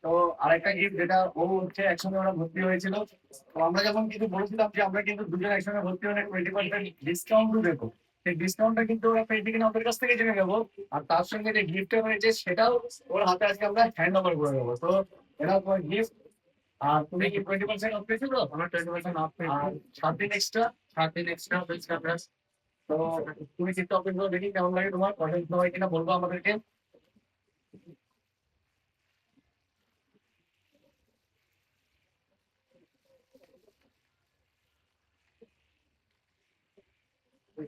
তো আরেকটা গিফট যেটা ও হচ্ছে একসঙ্গে ওরা ভর্তি হয়েছিল। তো আমরা যখন কিন্তু বলেছিলাম যে আমরা কিন্তু দুজন একসঙ্গে ভর্তি হলে 20% ডিসকাউন্টও দেবো। সেই ডিসকাউন্টটা কিন্তু ওরা পেয়েছে কিনা ওদের কাছ থেকে জেনে নেবো। আর তার সঙ্গে যে গিফটটা হয়েছে সেটাও ওর হাতে আজকে আমরা হ্যান্ড ওভার করে দেবো। তো এটা তোমার গিফট। আর তুমি কি 20% অফ পেয়েছো তো? আমরা 20% অফ পেয়েছি। আর 7 দিন এক্সট্রা। 7 দিন এক্সট্রা হয়েছে আপনার। তো তুমি টিকটক গুলো দেখি কেমন লাগে তোমার, পছন্দ হয় কিনা বলবো আমাদেরকে।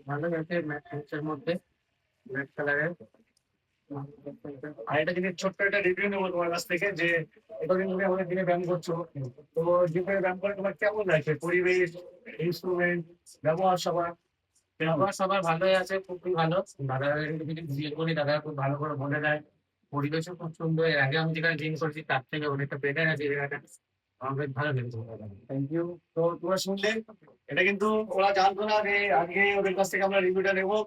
ভালো হয়েছে ম্যাচের মধ্যে, রেড কালারের। আর এটা যদি ছোট্ট একটা রিভিউ নেবো তোমার কাছ থেকে যে এতদিন তুমি আমাদের দিনে ব্যায়াম করছো, তো জিমে ব্যায়াম করে তোমার কেমন লাগছে? পরিবেশ, ইনস্ট্রুমেন্ট, ব্যবহার সবার কেমন? ব্যবহার সবার ভালোই আছে, খুবই ভালো। দাদারা কিন্তু কিছু জিজ্ঞেস করি, দাদা খুব ভালো করে বলে দেয়। পরিবেশও খুব সুন্দর। এর আগে আমি যেখানে জিম করেছি তার থেকে অনেকটা বেটার আছে এই জায়গাটা। আমার বেশ ভালো লেগেছে। Thank you. তো তোমরা শুনলে, এটা কিন্তু ওরা জানতো না যে আজকে ওদের কাছ থেকে আমরা রিভিউটা নেবো।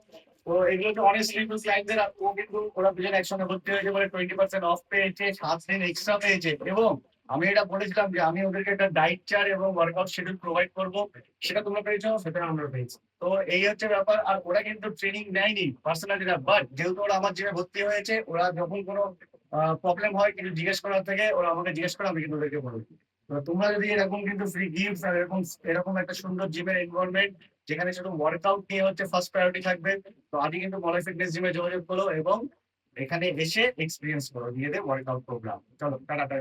তো এগুলো তো অনেস্ট রিভিউ ক্লায়েন্টদের। ও কিন্তু ওরা দুজন একসঙ্গে ভর্তি হয়েছে বলে 20% অফ পেয়েছে, 7 দিন এক্সট্রা পেয়েছে। এবং আমি এটা বলেছিলাম যে আমি ওদেরকে একটা ডাইট চার্ট এবং ওয়ার্কআউট শিডিউল প্রোভাইড করবো। সেটা তোমরা পেয়েছো? সেটা আমরা পেয়েছি। তো এই হচ্ছে ব্যাপার। আর ওরা কিন্তু ট্রেনিং নেয়নি পার্সোনালি না, বাট যেহেতু ওরা আমার জিমে ভর্তি হয়েছে, ওরা যখন কোনো প্রবলেম হয় কিছু জিজ্ঞেস করার থেকে ওরা আমাকে জিজ্ঞেস করে, আমি কিন্তু ওদেরকে বলি। তো তোমরা যদি এরকম কিন্তু ফ্রি গিফট আর এরকম এরকম একটা সুন্দর জিমের এনভায়রনমেন্ট যেখানে শুধু ওয়ার্কআউট নিয়ে হচ্ছে ফার্স্ট প্রায়োরিটি থাকবে, তো আজই কিন্তু মলয় ফিটনেস জিমে যোগাযোগ করো এবং এখানে এসে এক্সপিরিয়েন্স করো নিজেদের ওয়ার্কআউট প্রোগ্রাম। চলো টাটা।